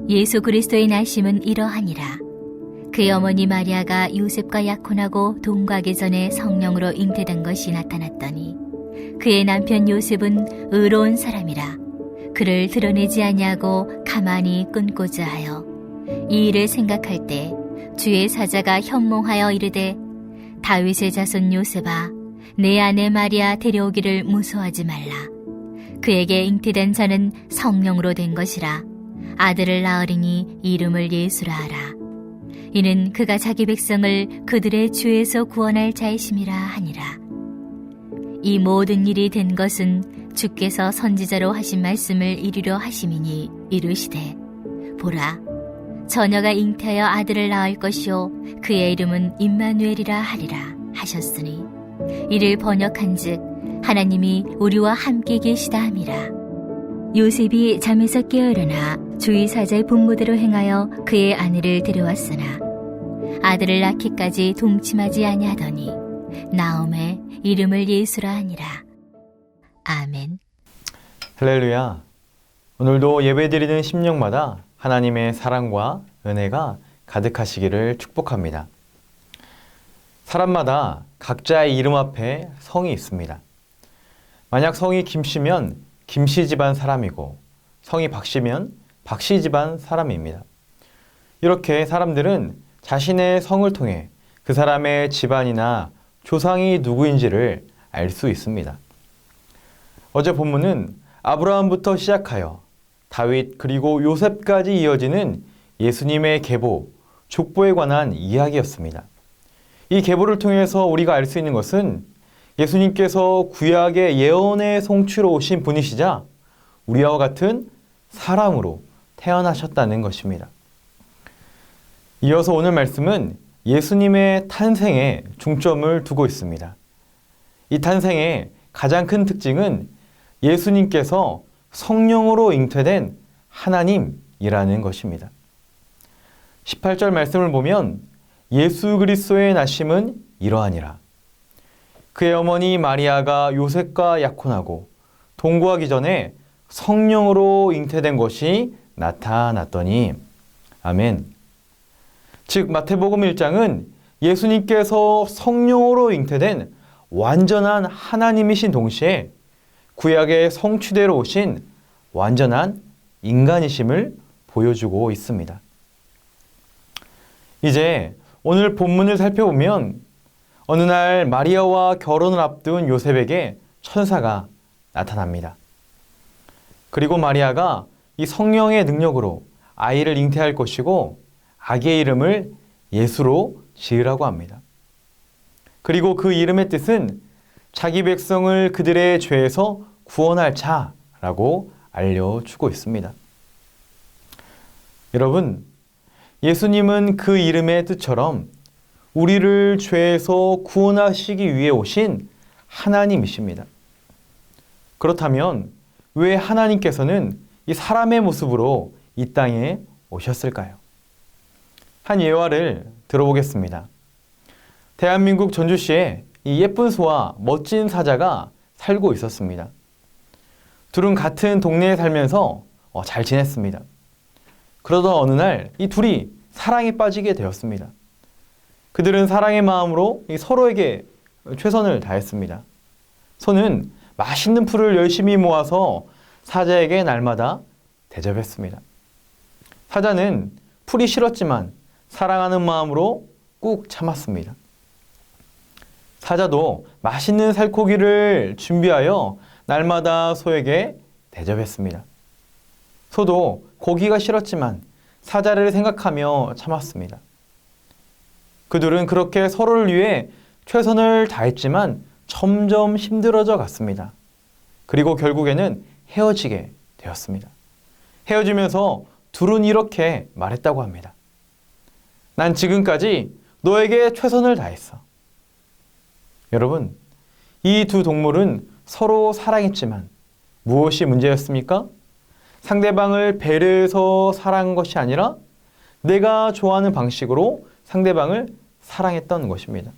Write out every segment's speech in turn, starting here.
예수 그리스도의 나심은 이러하니라. 그의 어머니 마리아가 요셉과 약혼하고 동거하기 전에 성령으로 잉태된 것이 나타났더니 그의 남편 요셉은 의로운 사람이라 그를 드러내지 아니하고 가만히 끊고자 하여 이 일을 생각할 때 주의 사자가 현몽하여 이르되 다윗의 자손 요셉아 내 아내 마리아 데려오기를 무서워하지 말라. 그에게 잉태된 자는 성령으로 된 것이라. 아들을 낳으리니 이름을 예수라 하라. 이는 그가 자기 백성을 그들의 죄에서 구원할 자이심이라 하니라. 이 모든 일이 된 것은 주께서 선지자로 하신 말씀을 이루려 하심이니 이르시되 보라 처녀가 잉태하여 아들을 낳을 것이요 그의 이름은 임마누엘이라 하리라 하셨으니 이를 번역한즉 하나님이 우리와 함께 계시다 함이라. 요셉이 잠에서 깨어 일어나 주의 사자의 분모대로 행하여 그의 아내를 데려왔으나 아들을 낳기까지 동침하지 아니하더니 나음에 이름을 예수라 하니라. 아멘. 할렐루야. 오늘도 예배드리는 심령마다 하나님의 사랑과 은혜가 가득하시기를 축복합니다. 사람마다 각자의 이름 앞에 성이 있습니다. 만약 성이 김씨면 김씨 집안 사람이고 성이 박씨면 박씨 집안 사람입니다. 이렇게 사람들은 자신의 성을 통해 그 사람의 집안이나 조상이 누구인지를 알 수 있습니다. 어제 본문은 아브라함부터 시작하여 다윗 그리고 요셉까지 이어지는 예수님의 계보, 족보에 관한 이야기였습니다. 이 계보를 통해서 우리가 알 수 있는 것은 예수님께서 구약의 예언의 성취로 오신 분이시자 우리와 같은 사람으로 태어나셨다는 것입니다. 이어서 오늘 말씀은 예수님의 탄생에 중점을 두고 있습니다. 이 탄생의 가장 큰 특징은 예수님께서 성령으로 잉태된 하나님이라는 것입니다. 18절 말씀을 보면 예수 그리스도의 나심은 이러하니라. 그의 어머니 마리아가 요셉과 약혼하고 동거하기 전에 성령으로 잉태된 것이 나타났더니 아멘. 즉 마태복음 1장은 예수님께서 성령으로 잉태된 완전한 하나님이신 동시에 구약의 성취대로 오신 완전한 인간이심을 보여주고 있습니다. 이제 오늘 본문을 살펴보면 어느 날 마리아와 결혼을 앞둔 요셉에게 천사가 나타납니다. 그리고 마리아가 이 성령의 능력으로 아이를 잉태할 것이고 아기의 이름을 예수로 지으라고 합니다. 그리고 그 이름의 뜻은 자기 백성을 그들의 죄에서 구원할 자라고 알려주고 있습니다. 여러분, 예수님은 그 이름의 뜻처럼 우리를 죄에서 구원하시기 위해 오신 하나님이십니다. 그렇다면 왜 하나님께서는 이 사람의 모습으로 이 땅에 오셨을까요? 한 예화를 들어보겠습니다. 대한민국 전주시에 이 예쁜 소와 멋진 사자가 살고 있었습니다. 둘은 같은 동네에 살면서 잘 지냈습니다. 그러던 어느 날 이 둘이 사랑에 빠지게 되었습니다. 그들은 사랑의 마음으로 서로에게 최선을 다했습니다. 소는 맛있는 풀을 열심히 모아서 사자에게 날마다 대접했습니다. 사자는 풀이 싫었지만 사랑하는 마음으로 꾹 참았습니다. 사자도 맛있는 살코기를 준비하여 날마다 소에게 대접했습니다. 소도 고기가 싫었지만 사자를 생각하며 참았습니다. 그들은 그렇게 서로를 위해 최선을 다했지만 점점 힘들어져 갔습니다. 그리고 결국에는 헤어지게 되었습니다. 헤어지면서 둘은 이렇게 말했다고 합니다. 난 지금까지 너에게 최선을 다했어. 여러분, 이 두 동물은 서로 사랑했지만 무엇이 문제였습니까? 상대방을 배려해서 사랑한 것이 아니라 내가 좋아하는 방식으로 상대방을 사랑했던 것입니다.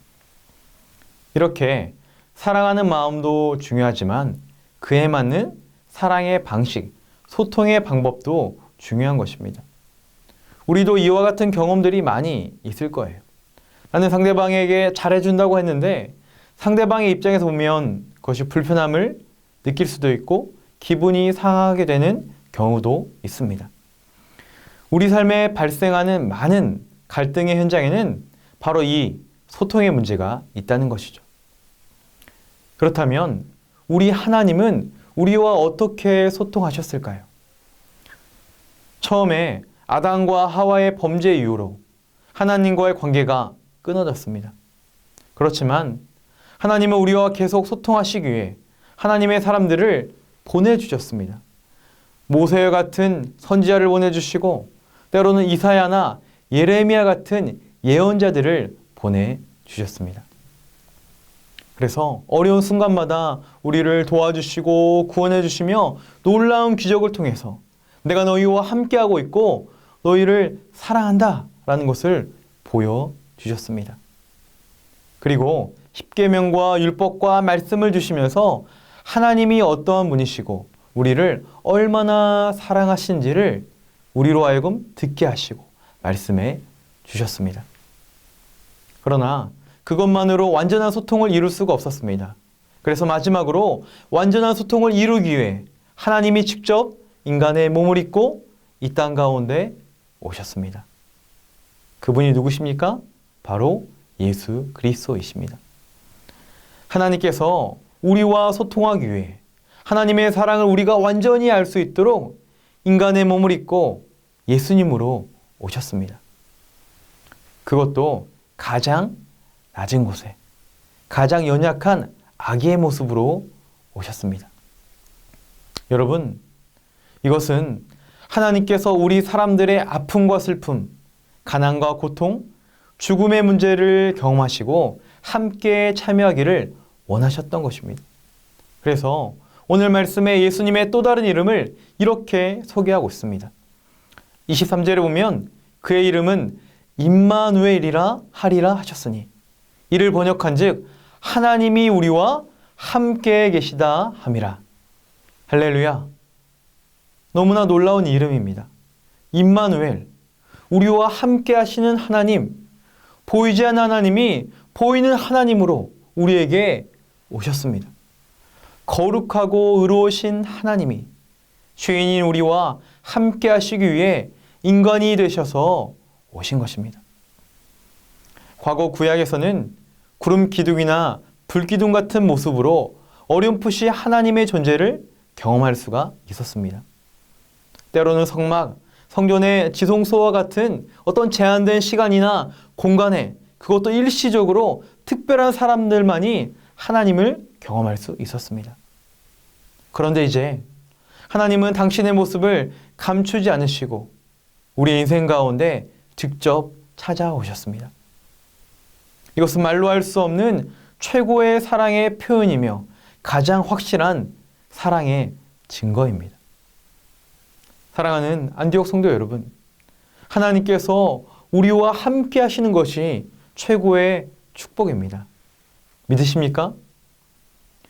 이렇게 사랑하는 마음도 중요하지만 그에 맞는 사랑의 방식, 소통의 방법도 중요한 것입니다. 우리도 이와 같은 경험들이 많이 있을 거예요. 나는 상대방에게 잘해준다고 했는데 상대방의 입장에서 보면 그것이 불편함을 느낄 수도 있고 기분이 상하게 되는 경우도 있습니다. 우리 삶에 발생하는 많은 갈등의 현장에는 바로 이 소통의 문제가 있다는 것이죠. 그렇다면 우리 하나님은 우리와 어떻게 소통하셨을까요? 처음에 아담과 하와의 범죄 이후로 하나님과의 관계가 끊어졌습니다. 그렇지만 하나님은 우리와 계속 소통하시기 위해 하나님의 사람들을 보내주셨습니다. 모세와 같은 선지자를 보내주시고 때로는 이사야나 예레미야 같은 예언자들을 보내주셨습니다. 그래서 어려운 순간마다 우리를 도와주시고 구원해 주시며 놀라운 기적을 통해서 내가 너희와 함께하고 있고 너희를 사랑한다 라는 것을 보여주셨습니다. 그리고 십계명과 율법과 말씀을 주시면서 하나님이 어떠한 분이시고 우리를 얼마나 사랑하신지를 우리로 하여금 듣게 하시고 말씀해 주셨습니다. 그러나 그것만으로 완전한 소통을 이룰 수가 없었습니다. 그래서 마지막으로 완전한 소통을 이루기 위해 하나님이 직접 인간의 몸을 입고 이 땅 가운데 오셨습니다. 그분이 누구십니까? 바로 예수 그리스도이십니다. 하나님께서 우리와 소통하기 위해 하나님의 사랑을 우리가 완전히 알 수 있도록 인간의 몸을 입고 예수님으로 오셨습니다. 그것도 가장 낮은 곳에 가장 연약한 아기의 모습으로 오셨습니다. 여러분, 이것은 하나님께서 우리 사람들의 아픔과 슬픔, 가난과 고통, 죽음의 문제를 경험하시고 함께 참여하기를 원하셨던 것입니다. 그래서 오늘 말씀에 예수님의 또 다른 이름을 이렇게 소개하고 있습니다. 23절에 보면 그의 이름은 임마누엘이라 하리라 하셨으니 이를 번역한즉 하나님이 우리와 함께 계시다 함이라. 할렐루야. 너무나 놀라운 이름입니다. 임마누엘, 우리와 함께 하시는 하나님, 보이지 않는 하나님이 보이는 하나님으로 우리에게 오셨습니다. 거룩하고 의로우신 하나님이 죄인인 우리와 함께 하시기 위해 인간이 되셔서 오신 것입니다. 과거 구약에서는 구름 기둥이나 불기둥 같은 모습으로 어렴풋이 하나님의 존재를 경험할 수가 있었습니다. 때로는 성막, 성전의 지성소와 같은 어떤 제한된 시간이나 공간에 그것도 일시적으로 특별한 사람들만이 하나님을 경험할 수 있었습니다. 그런데 이제 하나님은 당신의 모습을 감추지 않으시고 우리 인생 가운데 직접 찾아오셨습니다. 이것은 말로 할 수 없는 최고의 사랑의 표현이며 가장 확실한 사랑의 증거입니다. 사랑하는 안디옥 성도 여러분, 하나님께서 우리와 함께 하시는 것이 최고의 축복입니다. 믿으십니까?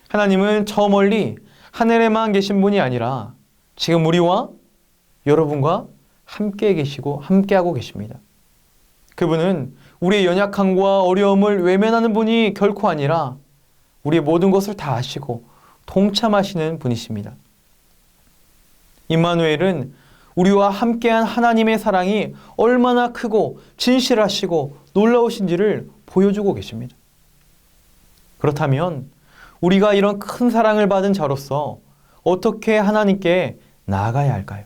하나님은 저 멀리 하늘에만 계신 분이 아니라 지금 우리와 여러분과 함께 계시고 함께하고 계십니다. 그분은 우리의 연약함과 어려움을 외면하는 분이 결코 아니라 우리의 모든 것을 다 아시고 동참하시는 분이십니다. 임마누엘은 우리와 함께한 하나님의 사랑이 얼마나 크고 진실하시고 놀라우신지를 보여주고 계십니다. 그렇다면 우리가 이런 큰 사랑을 받은 자로서 어떻게 하나님께 나아가야 할까요?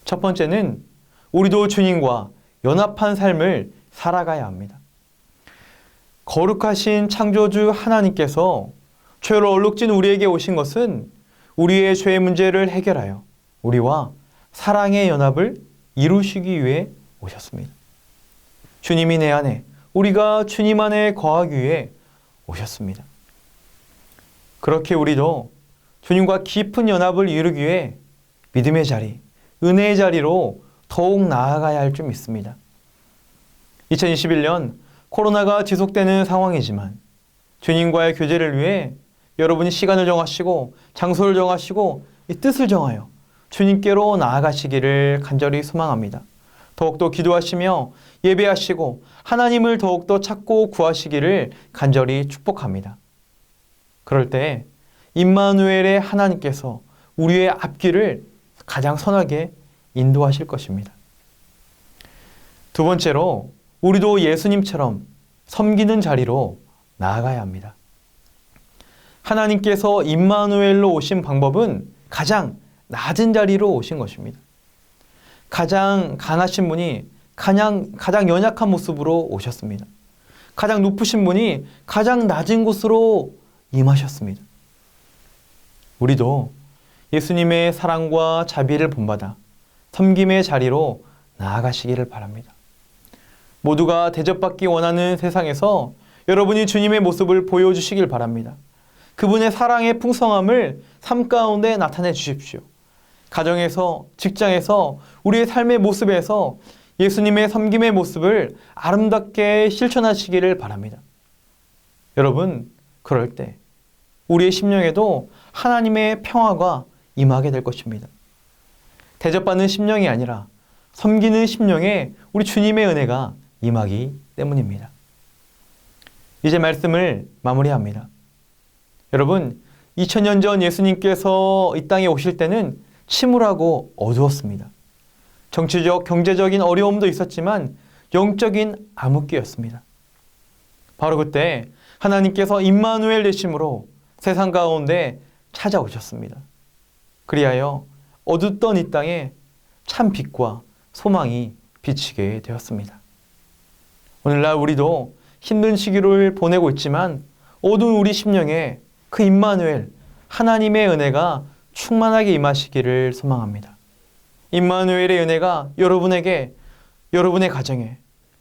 첫 번째는 우리도 주님과 연합한 삶을 살아가야 합니다. 거룩하신 창조주 하나님께서 죄로 얼룩진 우리에게 오신 것은 우리의 죄의 문제를 해결하여 우리와 사랑의 연합을 이루시기 위해 오셨습니다. 주님이 내 안에, 우리가 주님 안에 거하기 위해 오셨습니다. 그렇게 우리도 주님과 깊은 연합을 이루기 위해 믿음의 자리, 은혜의 자리로 더욱 나아가야 할 줄 믿습니다. 2021년 코로나가 지속되는 상황이지만 주님과의 교제를 위해 여러분이 시간을 정하시고 장소를 정하시고 이 뜻을 정하여 주님께로 나아가시기를 간절히 소망합니다. 더욱더 기도하시며 예배하시고 하나님을 더욱더 찾고 구하시기를 간절히 축복합니다. 그럴 때 임마누엘의 하나님께서 우리의 앞길을 가장 선하게 인도하실 것입니다. 두 번째로 우리도 예수님처럼 섬기는 자리로 나아가야 합니다. 하나님께서 임마누엘로 오신 방법은 가장 낮은 자리로 오신 것입니다. 가장 강하신 분이 가장 연약한 모습으로 오셨습니다. 가장 높으신 분이 가장 낮은 곳으로 임하셨습니다. 우리도 예수님의 사랑과 자비를 본받아 섬김의 자리로 나아가시기를 바랍니다. 모두가 대접받기 원하는 세상에서 여러분이 주님의 모습을 보여주시길 바랍니다. 그분의 사랑의 풍성함을 삶 가운데 나타내 주십시오. 가정에서, 직장에서, 우리의 삶의 모습에서 예수님의 섬김의 모습을 아름답게 실천하시기를 바랍니다. 여러분, 그럴 때 우리의 심령에도 하나님의 평화가 임하게 될 것입니다. 대접받는 심령이 아니라 섬기는 심령에 우리 주님의 은혜가 임하기 때문입니다. 이제 말씀을 마무리합니다. 여러분, 2000년 전 예수님께서 이 땅에 오실 때는 침울하고 어두웠습니다. 정치적, 경제적인 어려움도 있었지만 영적인 암흑기였습니다. 바로 그때 하나님께서 임마누엘 되심으로 세상 가운데 찾아오셨습니다. 그리하여 어둡던 이 땅에 참 빛과 소망이 비치게 되었습니다. 오늘날 우리도 힘든 시기를 보내고 있지만 어두운 우리 심령에 그 임마누엘, 하나님의 은혜가 충만하게 임하시기를 소망합니다. 임마누엘의 은혜가 여러분에게, 여러분의 가정에,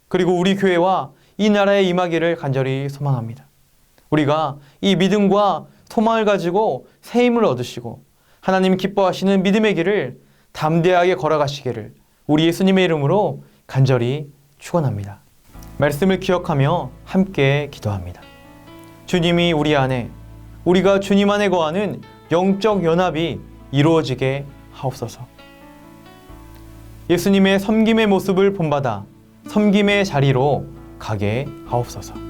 그리고 우리 교회와 이 나라에 임하기를 간절히 소망합니다. 우리가 이 믿음과 소망을 가지고 새 힘을 얻으시고 하나님 기뻐하시는 믿음의 길을 담대하게 걸어가시기를 우리 예수님의 이름으로 간절히 축원합니다. 말씀을 기억하며 함께 기도합니다. 주님이 우리 안에, 우리가 주님 안에 거하는 영적 연합이 이루어지게 하옵소서. 예수님의 섬김의 모습을 본받아 섬김의 자리로 가게 하옵소서.